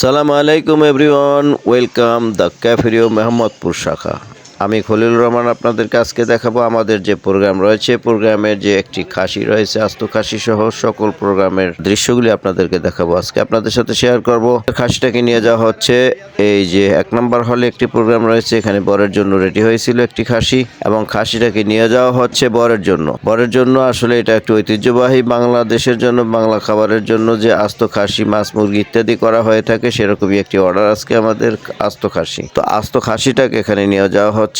সালাম আলাইকুম everyone, welcome the ক্যাফেরিও মেহম্মদপুর শাখা। আমি খলিলুর রহমান আপনাদেরকে আজকে দেখাবো আমাদের যে প্রোগ্রাম রয়েছে, প্রোগ্রামের যে একটি খাসি রয়েছে, আস্ত খাসি সহ সকল প্রোগ্রামের দৃশ্যগুলি আপনাদেরকে দেখাবো। আজকে আপনাদের সাথে শেয়ার করব। খাসিটাকে নিয়ে যাওয়া হচ্ছে এই যে 1 নম্বর হলে একটি প্রোগ্রাম রয়েছে, এখানে বরের জন্য রেডি হয়েছিল একটি খাসি, এবং খাসিটাকে নিয়ে যাওয়া হচ্ছে বরের জন্য আসলে এটা একটি ঐতিহ্যবাহী বাংলাদেশের জন্য, বাংলা খাবারের জন্য যে আস্ত খাসি, মাছ, মুরগি ইত্যাদি করা হয়ে থাকে, সেরকমই একটি অর্ডার আজকে আমাদের আস্ত খাসি। তো আস্ত খাসিটাকে এখানে নিয়ে যাওয়া হচ্ছে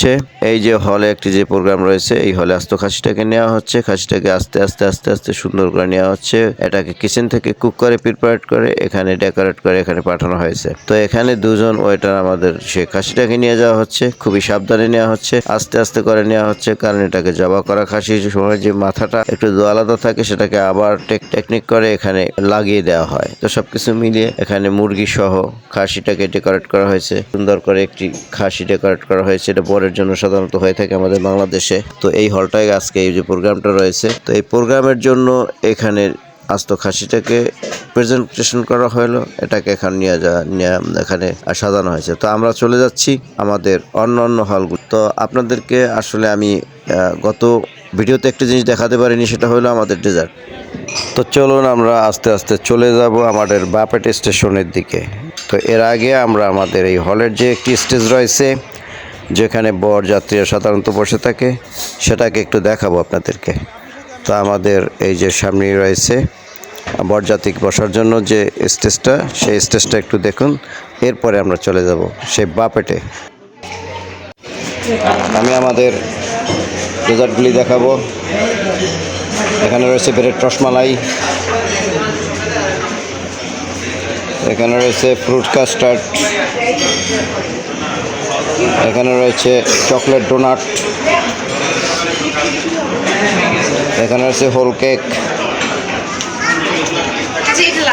এই যে হলে একটি যে প্রোগ্রাম রয়েছে, এই হলে আস্ত খাসিটাকে নেওয়া হচ্ছে। খাসিটাকে আস্তে আস্তে সুন্দর করে নেওয়া হচ্ছে। এটাকে কিচেন থেকে কুক করে প্রিপারেট করে এখানে ডেকোরেট করে এখানে পাঠানো হয়েছে। তো এখানে দুজন ওয়েটার আমাদের সে খাসিটাকে নিয়ে যাওয়া হচ্ছে, খুবই সাবধানে নেওয়া হচ্ছে, আস্তে আস্তে করে নেওয়া হচ্ছে, কারণ এটাকে জবা করা খাসির সময় যে মাথাটা একটু আলাদা থাকে, সেটাকে আবার টেকনিক করে এখানে লাগিয়ে দেওয়া হয়। তো সবকিছু মিলিয়ে এখানে মুরগি সহ খাসিটাকে ডেকোরেট করা হয়েছে, সুন্দর করে একটি খাসি ডেকোরেট করা হয়েছে। এটা বরের জন্য সাধারণত হয়ে থাকে আমাদের বাংলাদেশে। তো এই হলটায় আজকে এই যে প্রোগ্রামটা রয়েছে, তো এই প্রোগ্রামের জন্য এখানে আস্ত খাসিটাকে প্রেজেন্টেশন করা হলো, এটাকে এখানে এখানে সাজানো হয়েছে। তো আমরা চলে যাচ্ছি আমাদের অন্য হলগুলো। তো আপনাদেরকে আসলে আমি গত ভিডিওতে একটা জিনিস দেখাতে পারিনি, সেটা হলো আমাদের ডেজার্ট। তো চলুন আমরা আস্তে আস্তে চলে যাব আমাদের বাপেট স্টেশনের দিকে। তো এর আগে আমরা আমাদের এই হলের যে একটি স্টেজ রয়েছে, যেখানে বরযাত্রীরা সাধারণত বসে থাকে, সেটাকে একটু দেখাবো আপনাদেরকে। তো আমাদের এই যে সামনে রয়েছে বরযাত্রী বসার জন্য যে স্টেজটা, সেই স্টেজটা একটু দেখুন। এরপরে আমরা চলে যাব সেই বাপেটে। আমি আমাদের ডেজার্টগুলি দেখাবো। এখানে রয়েছে ব্রেড রসমালাই, এখানে রয়েছে ফ্রুট কাস্টার্ড, এখানে রয়েছে চকলেট ডোনাট, এখানে রয়েছে হোল কেক,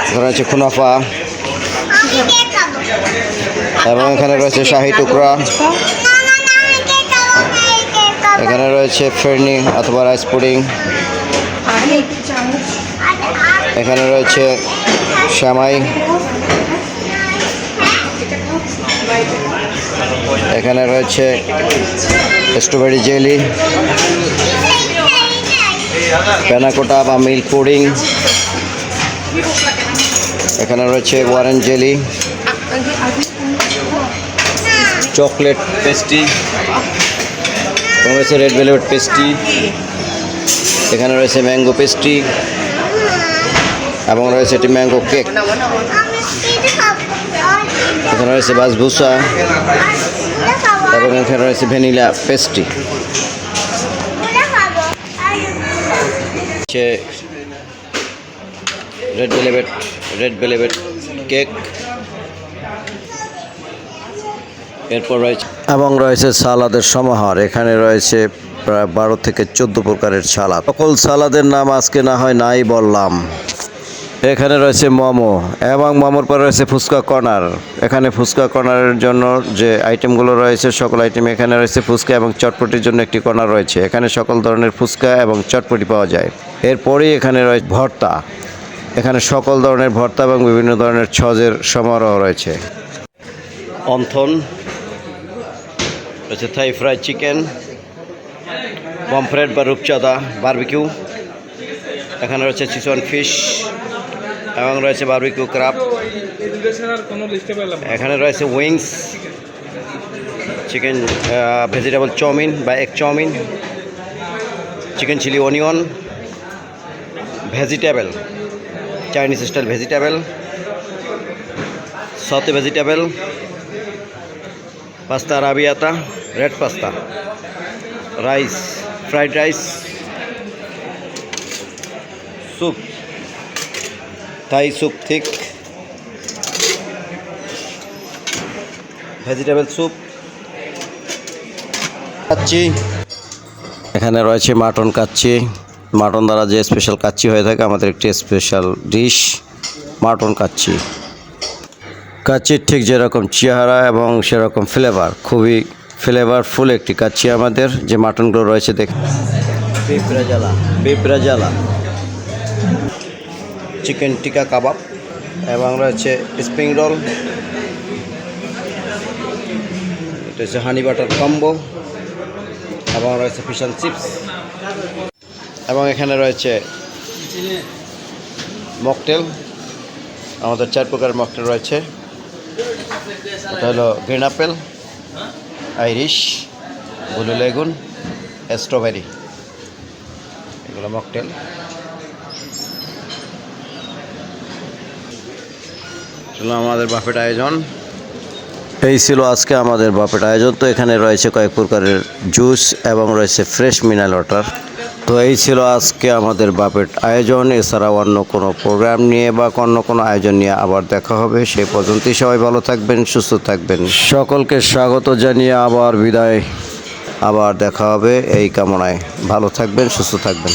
এখানে রয়েছে কুনাফা, এবং এখানে রয়েছে শাহী টুকরা, এখানে রয়েছে ফেরনি অথবা রাইস পুডিং, এখানে রয়েছে শ্যামাই, এখানে রয়েছে স্ট্রবেরি জেলি, প্যানাকোটা বা মিল্ক পুডিং, এখানে রয়েছে অরেঞ্জ জেলি, চকলেট পেস্ট্রি, এখানে রয়েছে রেড ভেলভেট পেস্ট্রি, এখানে রয়েছে ম্যাঙ্গো পেস্ট্রি, এবং রয়েছে একটি ম্যাঙ্গো কেক, এখানে রয়েছে বাসভুসা, এবং এখানে রয়েছে vanilla pastry, red velvet cake, এরপর রয়েছে এবং রয়েছে সালাদের সমাহার। এখানে রয়েছে প্রায় 12 থেকে 14 প্রকারের সালাদ। সকল সালাদের নাম আজকে না হয় নাই বললাম। এখানে রয়েছে মোমো, এবং মোমোর পর রয়েছে ফুচকা কর্নার। এখানে ফুচকা কর্নারের জন্য যে আইটেমগুলো রয়েছে, সকল আইটেম এখানে রয়েছে। ফুচকা এবং চটপটির জন্য একটি কর্নার রয়েছে, এখানে সকল ধরনের ফুচকা এবং চটপটি পাওয়া যায়। এরপরেই এখানে রয়েছে ভর্তা, এখানে সকল ধরনের ভর্তা এবং বিভিন্ন ধরনের ছজের সমারোহ রয়েছে। অন্থন রয়েছে, থাই ফ্রাই চিকেন, পমফ্রেট বা রূপচাঁদা বারবিকিউ, এখানে রয়েছে চিকেন ফিশ, এবং রয়েছে বারবিকিউ ক্রাব, এখানে রয়েছে উইংস, চিকেন ভেজিটেবল চাউমিন বা egg chowmein, chicken chilli onion, vegetable Chinese style vegetable, sauté vegetable, pasta arrabbiata, red pasta, rice, fried rice, soup, Thai soup thick, vegetable soup, kacchi, এখানে রয়েছে mutton kacchi. Mutton দ্বারা যে special kacchi হয়ে থাকে, আমাদের একটি special dish mutton kacchi. কাচ্চির ঠিক যেরকম চেহারা এবং সেরকম ফ্লেভার, খুবই ফ্লেভারফুল একটি কাচ্চি আমাদের যে মাটনগুলো রয়েছে। দেখ বিপ রাজালা, চিকেন টিকা কাবাব, এবং রয়েছে স্প্রিং রোল, এটা হচ্ছে হানি বাটার কম্বো, এবং রয়েছে ফিশ অ্যান্ড চিপস, এবং এখানে রয়েছে মকটেল। আমাদের 4 প্রকার মকটেল রয়েছে। এটা হলো green apple, Irish, blue lagoon, strawberry, এগুলো মকটেল। চলো আমাদের বাফেট আয়োজন এই ছিল আজকে আমাদের বাফেট আয়োজন। তো এখানে রয়েছে কয়েক প্রকারের জুস এবং রয়েছে ফ্রেশ মিনারেল ওয়াটার। তো এই ছিল আজকে আমাদের বাফেট আয়োজন। এছাড়াও অন্য কোনো প্রোগ্রাম নিয়ে বা অন্য কোনো আয়োজন নিয়ে আবার দেখা হবে। সেই পর্যন্তই সবাই ভালো থাকবেন, সুস্থ থাকবেন। সকলকে স্বাগত জানিয়ে আবার বিদায়। আবার দেখা হবে এই কামনায়। ভালো থাকবেন, সুস্থ থাকবেন।